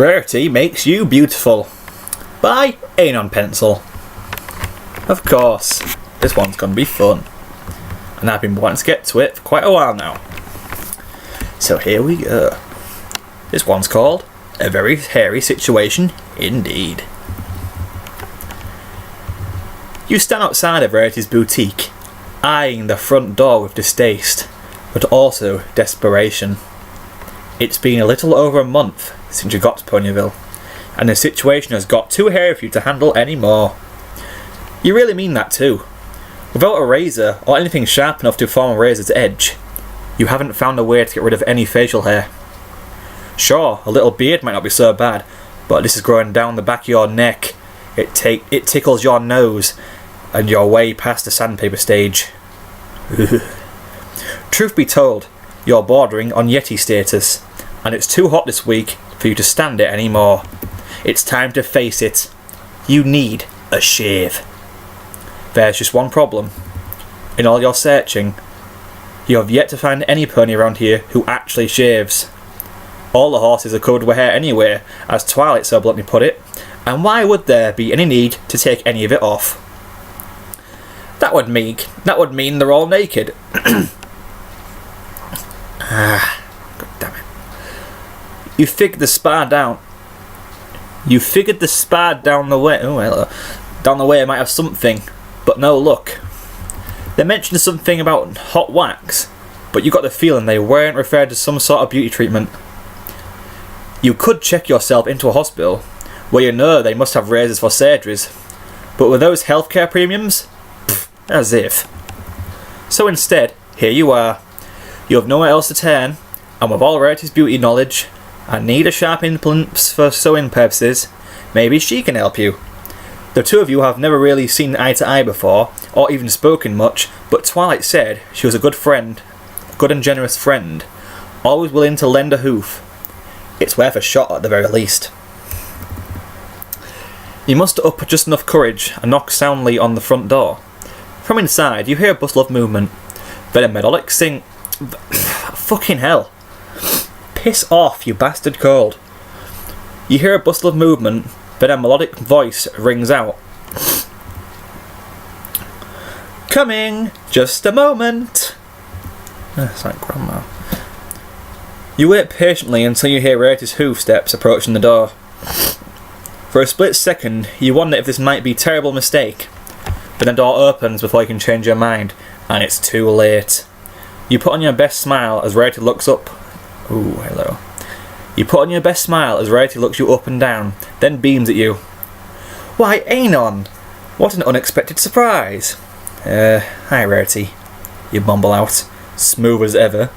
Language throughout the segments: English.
Rarity makes you beautiful. By anonpencil. Of course, this one's gonna be fun. And I've been wanting to get to it for quite a while now. So here we go. This one's called A Very Hairy Situation Indeed. You stand outside of Rarity's boutique, eyeing the front door with distaste, but also desperation. It's been a little over a month since you got to Ponyville, and the situation has got too hairy for you to handle anymore. You really mean that too. Without a razor or anything sharp enough to form a razor's edge, you haven't found a way to get rid of any facial hair. Sure, a little beard might not be so bad, but this is growing down the back of your neck. It tickles your nose, and you're way past the sandpaper stage. Truth be told, you're bordering on Yeti status, and it's too hot this week for you to stand it anymore. It's time to face it. You need a shave. There's just one problem. In all your searching, you have yet to find any pony around here who actually shaves. All the horses are covered with hair anyway, as Twilight so bluntly put it, and why would there be any need to take any of it off? That would mean they're all naked. God damn it. You figured the spar down the way. Oh, hello. Down the way it might have something, but no luck. They mentioned something about hot wax, but you got the feeling they weren't referred to some sort of beauty treatment. You could check yourself into a hospital, where you know they must have razors for surgeries, but with those healthcare premiums, as if. So instead, here you are. You have nowhere else to turn, and with all Rarity's beauty knowledge, and need a sharp implements for sewing purposes, maybe she can help you. The two of you have never really seen eye to eye before, or even spoken much, but Twilight said she was a good friend, a good and generous friend, always willing to lend a hoof. It's worth a shot at the very least. You muster up just enough courage and knock soundly on the front door. From inside, you hear a bustle of movement. Then a melodic sing... Fucking hell. Piss off, you bastard cold. You hear a bustle of movement, then a melodic voice rings out. Coming! Just a moment! It's like grandma. You wait patiently until you hear Rarity's hoof steps approaching the door. For a split second, you wonder if this might be a terrible mistake. But the door opens before you can change your mind, and it's too late. You put on your best smile as Rarity looks up. Ooh, hello. You put on your best smile as Rarity looks you up and down, then beams at you. Why, Anon! What an unexpected surprise! Hi Rarity. You mumble out, smooth as ever.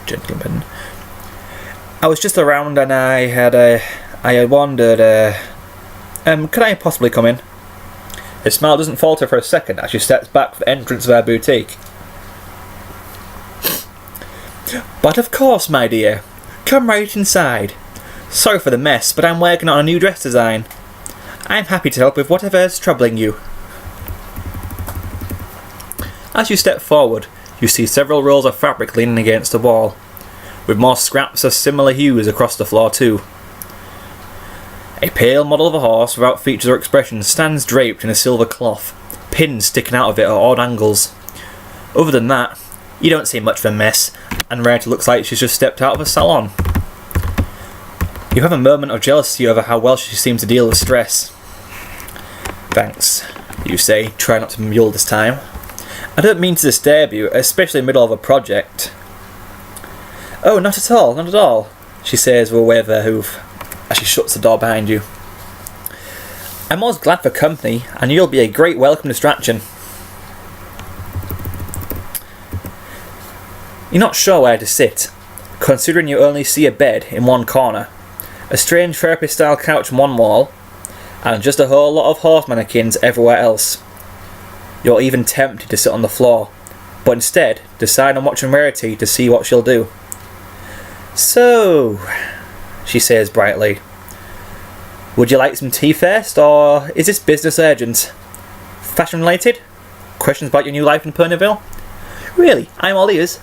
Gentleman. I was just around and I had wondered, could I possibly come in? His smile doesn't falter for a second as she steps back for the entrance of our boutique. But of course, my dear. Come right inside. Sorry for the mess, but I'm working on a new dress design. I'm happy to help with whatever is troubling you. As you step forward, you see several rolls of fabric leaning against the wall, with more scraps of similar hues across the floor too. A pale model of a horse without features or expression stands draped in a silver cloth, pins sticking out of it at odd angles. Other than that, you don't see much of a mess, and Rarity looks like she's just stepped out of a salon. You have a moment of jealousy over how well she seems to deal with stress. Thanks, you say, try not to mule this time. I don't mean to disturb you, especially in the middle of a project. Oh, not at all, not at all, she says with a wave of her hoof, as she shuts the door behind you. I'm always glad for company, and you'll be a great welcome distraction. You're not sure where to sit, considering you only see a bed in one corner, a strange therapy-style couch on one wall, and just a whole lot of horse mannequins everywhere else. You're even tempted to sit on the floor, but instead decide on watching Rarity to see what she'll do. So, she says brightly, would you like some tea first, or is this business urgent? Fashion related? Questions about your new life in Ponyville? Really, I'm all ears.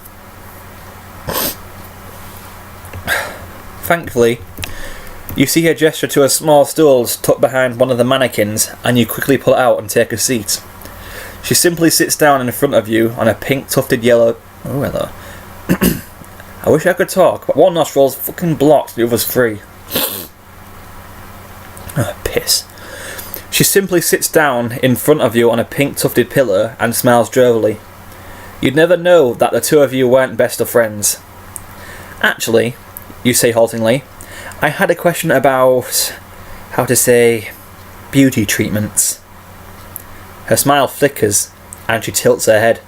You see her gesture to a small stool tucked behind one of the mannequins, and you quickly pull it out and take a seat. She simply sits down in front of you on a pink tufted yellow... Oh, hello. I wish I could talk, but one nostril's fucking blocked, the other's free. Oh, piss. She simply sits down in front of you on a pink tufted pillow and smiles jovially. You'd never know that the two of you weren't best of friends. Actually, you say haltingly, I had a question about, how to say, beauty treatments. Her smile flickers and she tilts her head.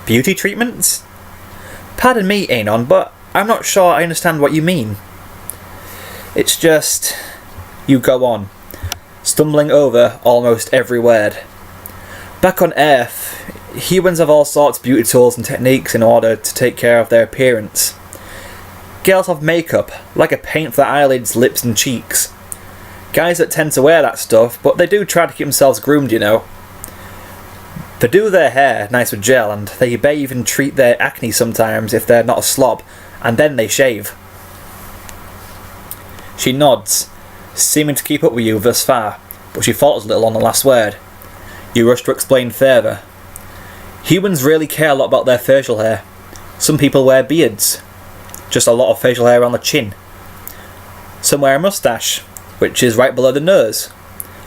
Beauty treatments? Pardon me, Anon, but I'm not sure I understand what you mean. It's just... You go on, stumbling over almost every word. Back on Earth, humans have all sorts of beauty tools and techniques in order to take care of their appearance. Girls have makeup, like a paint for their eyelids, lips and cheeks. Guys that tend to wear that stuff, but they do try to keep themselves groomed, you know. They do their hair nice with gel, and they may even treat their acne sometimes if they're not a slob, and then they shave. She nods, seeming to keep up with you thus far, but she falters a little on the last word. You rush to explain further. Humans really care a lot about their facial hair. Some people wear beards. Just a lot of facial hair on the chin. Some wear a moustache, which is right below the nose.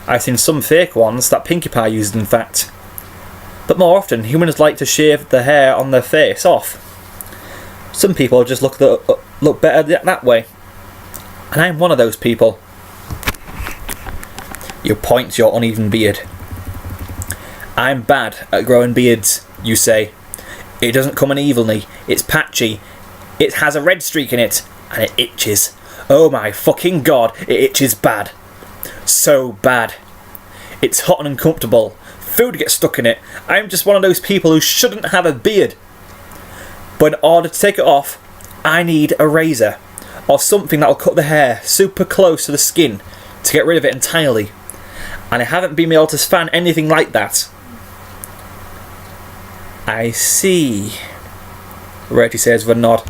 I've seen some fake ones that Pinkie Pie used, in fact. But more often, humans like to shave the hair on their face off. Some people just look better that way. And I'm one of those people. You point to your uneven beard. I'm bad at growing beards, you say. It doesn't come in evenly, it's patchy. It has a red streak in it, and it itches. Oh my fucking god, it itches bad. So bad. It's hot and uncomfortable. Food gets stuck in it. I'm just one of those people who shouldn't have a beard. But in order to take it off, I need a razor. Or something that'll cut the hair super close to the skin to get rid of it entirely. And I haven't been able to find anything like that. I see, Rarity says with a nod.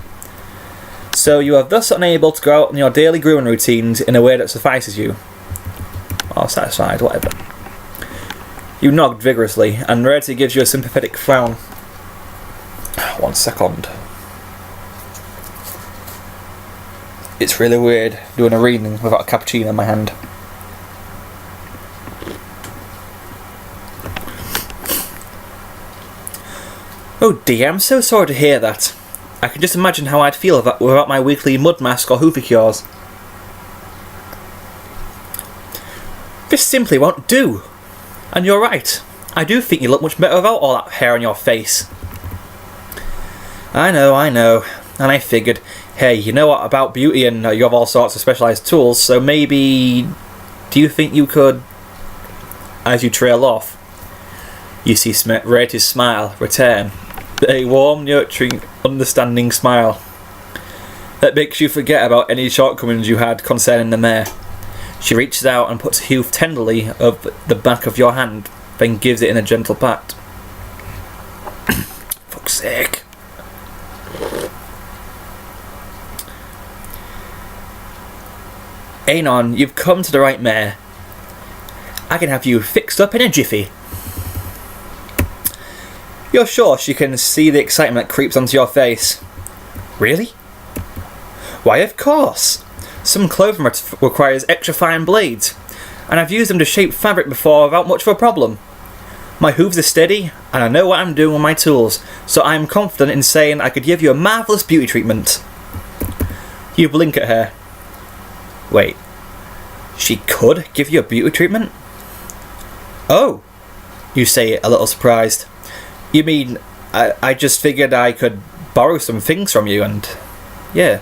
So you are thus unable to go out on your daily grooming routines in a way that suffices you. Or satisfied, whatever. You nod vigorously, and Rarity gives you a sympathetic frown. 1 second. It's really weird doing a reading without a cappuccino in my hand. Oh dear, I'm so sorry to hear that. I can just imagine how I'd feel without my weekly mud mask or hoofy cures. This simply won't do. And you're right. I do think you look much better without all that hair on your face. I know. And I figured, hey, you know what about beauty and you have all sorts of specialised tools, so maybe... Do you think you could... As you trail off, you see Rarity's smile return. A warm, nurturing, understanding smile that makes you forget about any shortcomings you had concerning the mare. She reaches out and puts a hoof tenderly up the back of your hand, then gives it in a gentle pat. Fuck's sake. Anon, you've come to the right mare. I can have you fixed up in a jiffy. You're sure she can see the excitement that creeps onto your face? Really? Why, of course. Some clothing requires extra fine blades, and I've used them to shape fabric before without much of a problem. My hooves are steady, and I know what I'm doing with my tools, so I'm confident in saying I could give you a marvellous beauty treatment. You blink at her. Wait, she could give you a beauty treatment? Oh, you say, a little surprised. You mean, I just figured I could borrow some things from you and... Yeah.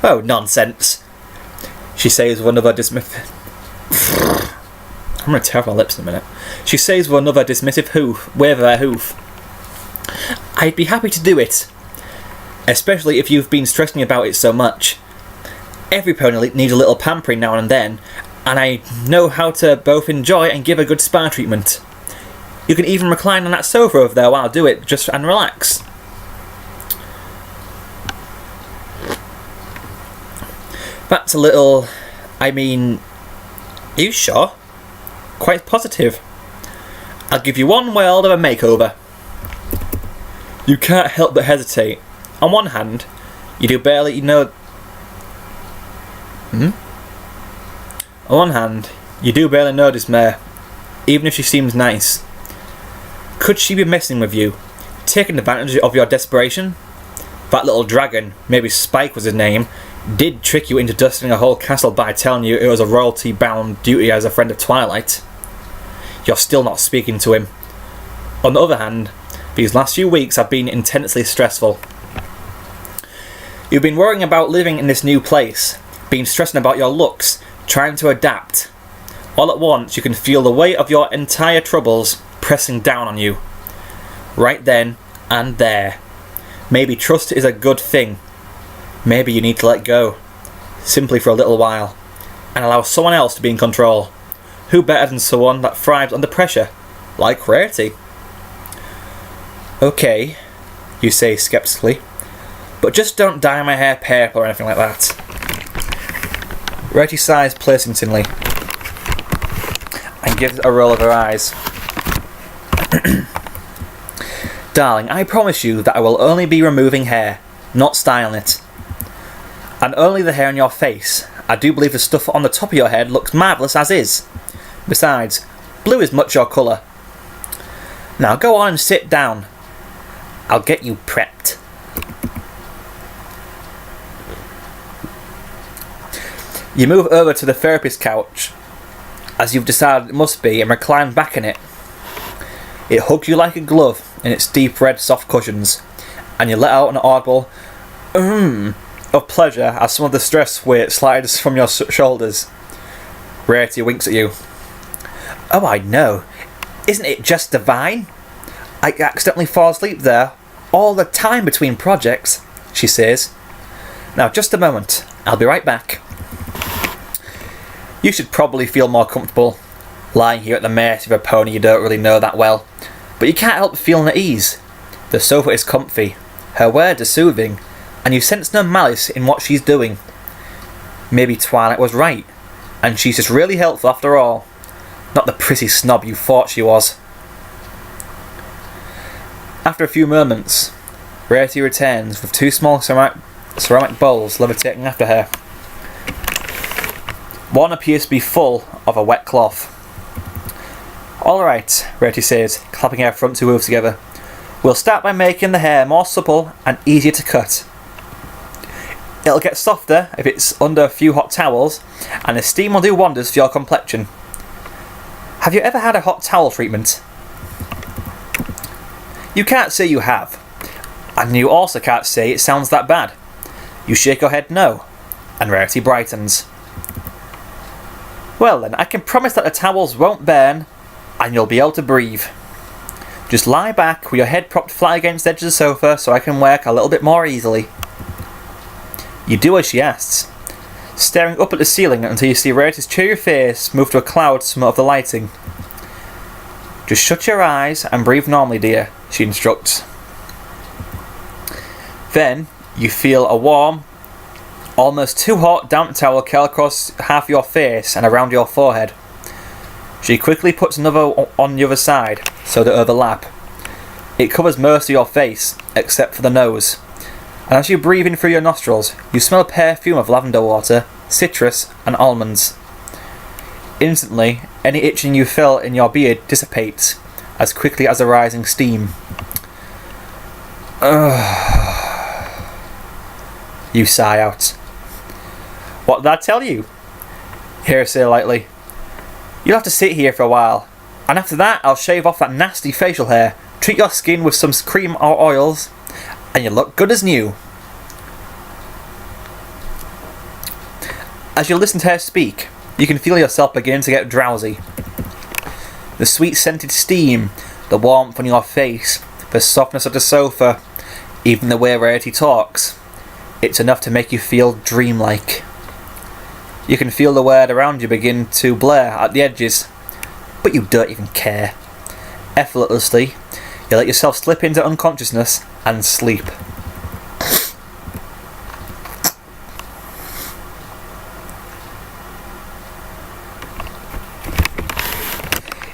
Oh, nonsense. She says with another dismissive... I'm going to tear off my lips in a minute. She says with another dismissive wave of her hoof. I'd be happy to do it. Especially if you've been stressing about it so much. Every pony needs a little pampering now and then, and I know how to both enjoy and give a good spa treatment. You can even recline on that sofa over there while I do it, just and relax. That's a little... I mean... Are you sure? Quite positive. I'll give you one world of a makeover. You can't help but hesitate. On one hand, you do barely know... On one hand, you do barely notice Mare, even if she seems nice. Could she be messing with you? Taking advantage of your desperation? That little dragon, maybe Spike was his name, did trick you into dusting a whole castle by telling you it was a royalty-bound duty as a friend of Twilight. You're still not speaking to him. On the other hand, these last few weeks have been intensely stressful. You've been worrying about living in this new place, been stressing about your looks, trying to adapt. All at once, you can feel the weight of your entire troubles pressing down on you. Right then and there. Maybe trust is a good thing. Maybe you need to let go. Simply for a little while. And allow someone else to be in control. Who better than someone that thrives under pressure? Like Rarity. Okay, you say skeptically. But just don't dye my hair purple or anything like that. Rarity sighs placentingly. And gives a roll of her eyes. Darling, I promise you that I will only be removing hair, not styling it. And only the hair on your face. I do believe the stuff on the top of your head looks marvellous as is. Besides, blue is much your colour. Now go on and sit down. I'll get you prepped. You move over to the therapist couch, as you've decided it must be, and recline back in it. It hugs you like a glove in its deep red soft cushions, and you let out an audible of pleasure as some of the stress weight slides from your shoulders. Rarity winks at you. Oh, I know. Isn't it just divine? I accidentally fall asleep there all the time between projects, she says. Now, just a moment. I'll be right back. You should probably feel more comfortable lying here at the mercy of a pony you don't really know that well. But you can't help feeling at ease. The sofa is comfy, her words are soothing, and you sense no malice in what she's doing. Maybe Twilight was right, and she's just really helpful after all. Not the prissy snob you thought she was. After a few moments, Rarity returns with two small ceramic bowls levitating after her. One appears to be full of a wet cloth. Alright, Rarity says, clapping her front two hooves together. We'll start by making the hair more supple and easier to cut. It'll get softer if it's under a few hot towels, and the steam will do wonders for your complexion. Have you ever had a hot towel treatment? You can't say you have. And you also can't say it sounds that bad. You shake your head no, and Rarity brightens. Well then, I can promise that the towels won't burn, and you'll be able to breathe. Just lie back with your head propped flat against the edge of the sofa so I can work a little bit more easily. You do as she asks, staring up at the ceiling until you see Rarity's cheery face move to a cloud somewhat of the lighting. Just shut your eyes and breathe normally, dear, she instructs. Then, you feel a warm, almost too hot damp towel curl across half your face and around your forehead. She quickly puts another on the other side, so they overlap. It covers most of your face, except for the nose. And as you breathe in through your nostrils, you smell a perfume of lavender water, citrus, and almonds. Instantly, any itching you feel in your beard dissipates, as quickly as the rising steam. You sigh out. What did I tell you? Hear her say lightly. You'll have to sit here for a while, and after that I'll shave off that nasty facial hair, treat your skin with some cream or oils, and you look good as new. As you listen to her speak, you can feel yourself beginning to get drowsy. The sweet scented steam, the warmth on your face, the softness of the sofa, even the way Rarity talks, it's enough to make you feel dreamlike. You can feel the world around you begin to blur at the edges, but you don't even care. Effortlessly, you let yourself slip into unconsciousness and sleep.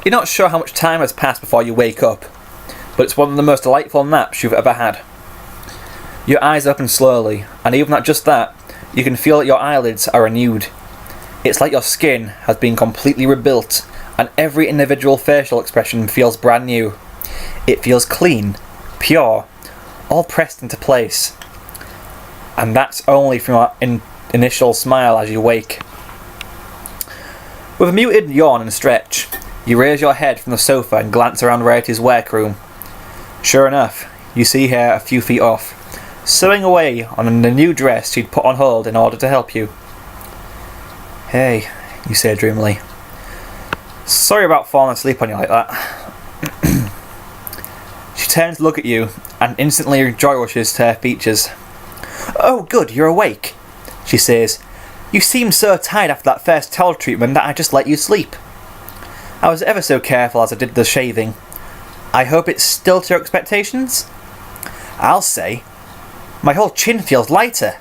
You're not sure how much time has passed before you wake up, but it's one of the most delightful naps you've ever had. Your eyes open slowly, and even at just that, you can feel that your eyelids are renewed. It's like your skin has been completely rebuilt, and every individual facial expression feels brand new. It feels clean, pure, all pressed into place. And that's only from your initial smile as you wake. With a muted yawn and stretch, you raise your head from the sofa and glance around Rarity's workroom. Sure enough, you see her a few feet off, sewing away on the new dress she'd put on hold in order to help you. "Hey," you say dreamily. "Sorry about falling asleep on you like that." She turns to look at you, and instantly joy rushes to her features. "Oh good, you're awake," she says. "You seemed so tired after that first towel treatment that I just let you sleep. I was ever so careful as I did the shaving. I hope it's still to your expectations?" "I'll say. My whole chin feels lighter."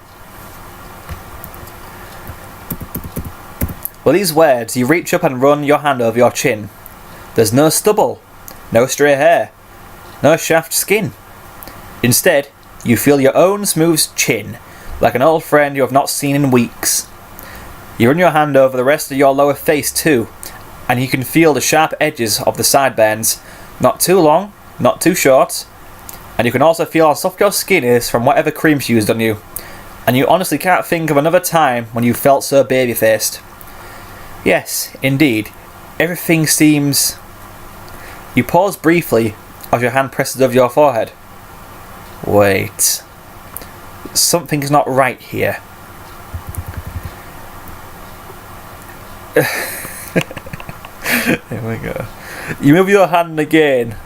With these words, you reach up and run your hand over your chin. There's no stubble, no stray hair, no shaft skin. Instead, you feel your own smooth chin, like an old friend you have not seen in weeks. You run your hand over the rest of your lower face too, and you can feel the sharp edges of the sideburns, not too long, not too short, and you can also feel how soft your skin is from whatever cream she used on you, and you honestly can't think of another time when you felt so baby-faced. Yes, indeed, everything seems... You pause briefly as your hand presses over your forehead. Wait. Something's not right here. There we go. You move your hand again,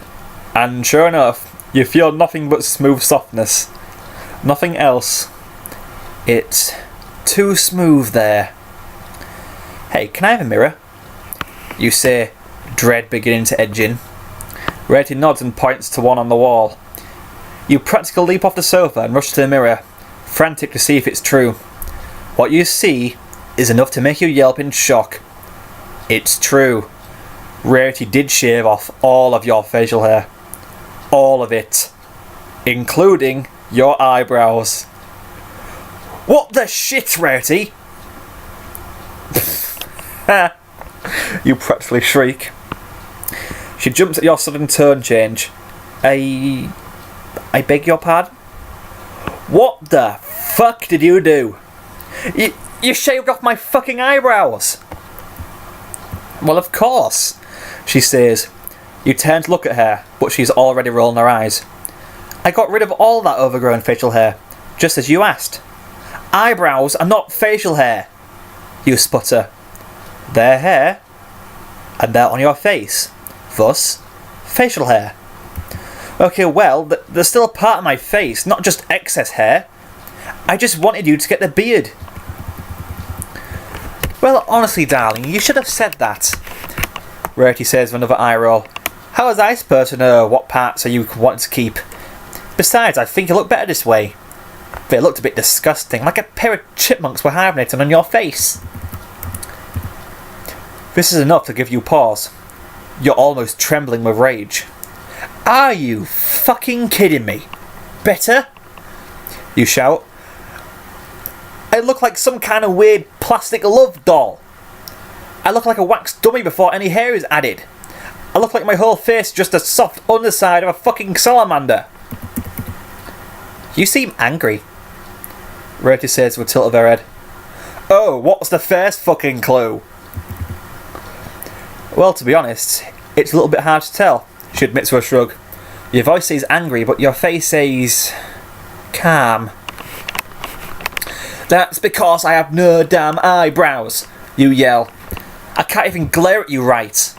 and sure enough, you feel nothing but smooth softness. Nothing else. It's too smooth there. "Hey, can I have a mirror?" you say, dread beginning to edge in. Rarity nods and points to one on the wall. You practically leap off the sofa and rush to the mirror, frantic to see if it's true. What you see is enough to make you yelp in shock. It's true. Rarity did shave off all of your facial hair. All of it. Including your eyebrows. "What the shit, Rarity?" You practically shriek. She jumps at your sudden tone change. I beg your pardon? "What the fuck did you do? You shaved off my fucking eyebrows!" "Well, of course," she says. You turn to look at her, but she's already rolling her eyes. "I got rid of all that overgrown facial hair, just as you asked." "Eyebrows are not facial hair," you sputter. "They're hair, and they're on your face, thus facial hair." "Okay, well, they're still a part of my face, not just excess hair. I just wanted you to get the beard." "Well, honestly, darling, you should have said that," Rarity says with another eye roll. "How was I supposed to know what parts you want to keep? Besides, I think you look better this way. But it looked a bit disgusting, like a pair of chipmunks were hibernating on your face." This is enough to give you pause. You're almost trembling with rage. "Are you fucking kidding me? Better?" you shout. "I look like some kind of weird plastic love doll. I look like a wax dummy before any hair is added. I look like my whole face is just a soft underside of a fucking salamander." "You seem angry," Rarity says with a tilt of her head. "Oh, what's the first fucking clue?" "Well, to be honest, it's a little bit hard to tell," she admits with a shrug. "Your voice says angry, but your face says... calm." "That's because I have no damn eyebrows," you yell. "I can't even glare at you right."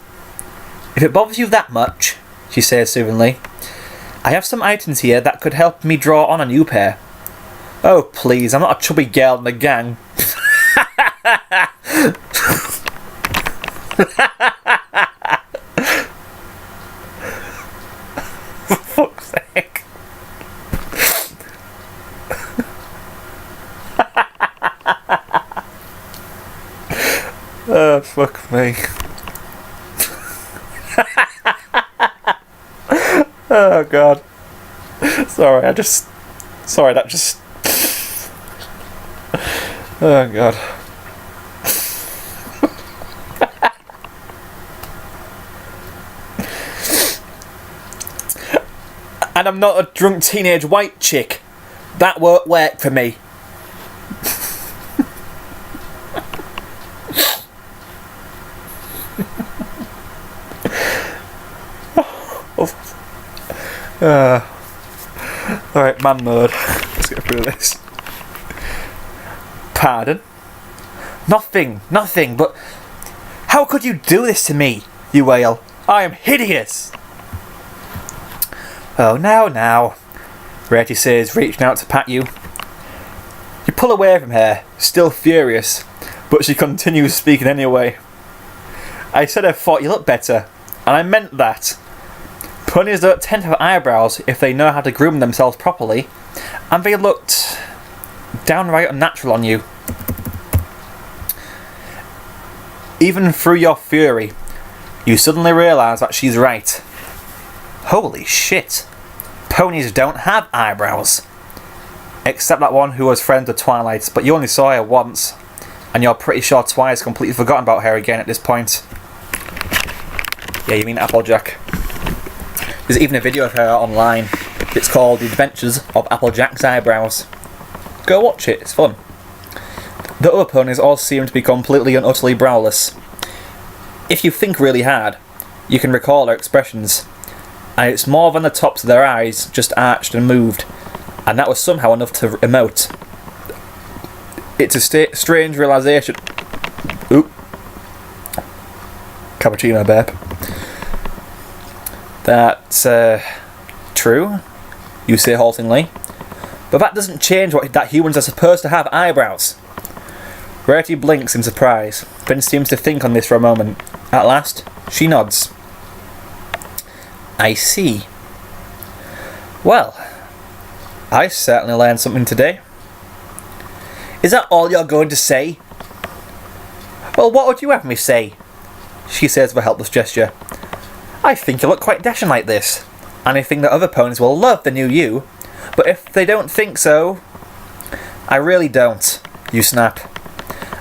"If it bothers you that much," she says soothingly, "I have some items here that could help me draw on a new pair." "Oh please, I'm not a chubby girl in the gang." For fuck's sake. Oh, fuck me. Oh god. Sorry, that just... Oh god. And I'm not a drunk teenage white chick. That won't work for me. Alright, man mode. Let's get through this. Pardon? Nothing, but how could you do this to me, you wail? I am hideous! Oh, now, Rarity says, reaching out to pat you. You pull away from her, still furious, but she continues speaking anyway. I said I thought you looked better, and I meant that. Ponies don't tend to have eyebrows if they know how to groom themselves properly, and they looked downright unnatural on you. Even through your fury, you suddenly realise that she's right. Holy shit. Ponies don't have eyebrows. Except that one who was friends with Twilight, but you only saw her once, and you're pretty sure Twilight's completely forgotten about her again at this point. Yeah, you mean Applejack. There's even a video of her online. It's called The Adventures of Applejack's Eyebrows. Go watch it, it's fun. The other ponies all seem to be completely and utterly browless. If you think really hard, you can recall their expressions, and it's more than the tops of their eyes just arched and moved, and that was somehow enough to emote. It's a strange realisation. Oop. Cappuccino burp. That's true, you say haltingly, but that doesn't change that humans are supposed to have eyebrows. Rarity blinks in surprise, then seems to think on this for a moment. At last, she nods. I see. Well, I certainly learned something today. Is that all you're going to say? Well, what would you have me say? She says with a helpless gesture. I think you look quite dashing like this, and I think that other ponies will love the new you, but if they don't think so... I really don't, you snap.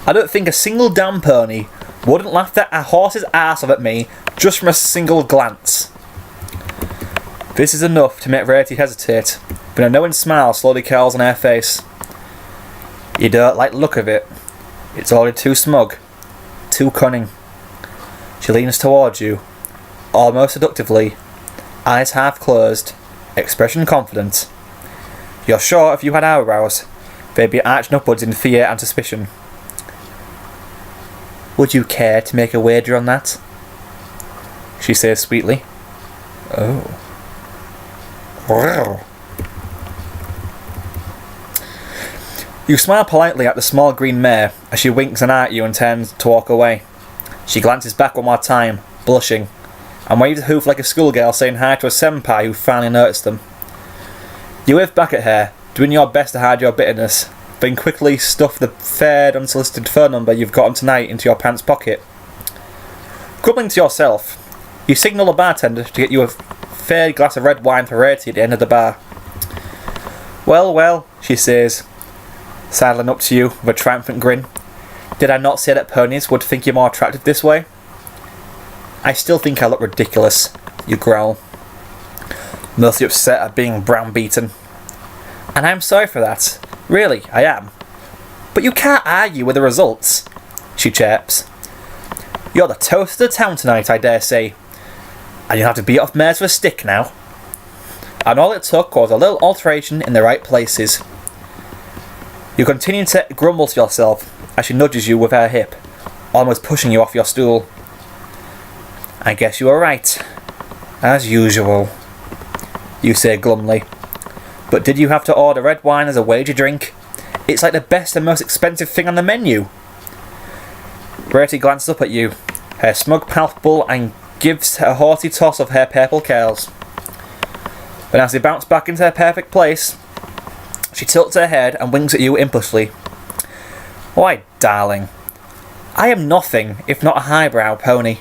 I don't think a single damn pony wouldn't laugh a horse's arse off at me just from a single glance. This is enough to make Rarity hesitate, but a knowing smile slowly curls on her face. You don't like the look of it. It's already too smug, too cunning. She leans towards you, almost seductively, eyes half closed, expression confident. You're sure if you had eyebrows, they'd be arching upwards in fear and suspicion. Would you care to make a wager on that? She says sweetly. Oh. Wow. You smile politely at the small green mare as she winks an eye at you and turns to walk away. She glances back one more time, blushing, and waves a hoof like a schoolgirl saying hi to a senpai who finally noticed them. You wave back at her, doing your best to hide your bitterness, then quickly stuff the third unsolicited phone number you've gotten tonight into your pants pocket. Grumbling to yourself, you signal the bartender to get you a third glass of red wine for Rarity at the end of the bar. Well, she says, sidling up to you with a triumphant grin. Did I not say that ponies would think you more attractive this way? I still think I look ridiculous, you growl, mostly upset at being browbeaten. And I'm sorry for that. Really, I am. But you can't argue with the results, she chirps. You're the toast of the town tonight, I dare say. And you'll have to beat off mares with a stick now. And all it took was a little alteration in the right places. You continue to grumble to yourself as she nudges you with her hip, almost pushing you off your stool. I guess you were right. As usual, you say glumly. But did you have to order red wine as a wager drink? It's like the best and most expensive thing on the menu. Rarity glances up at you, her smug palpable, and gives a haughty toss of her purple curls. But as they bounce back into their perfect place, she tilts her head and winks at you impulsively. Why, darling, I am nothing if not a highbrow pony.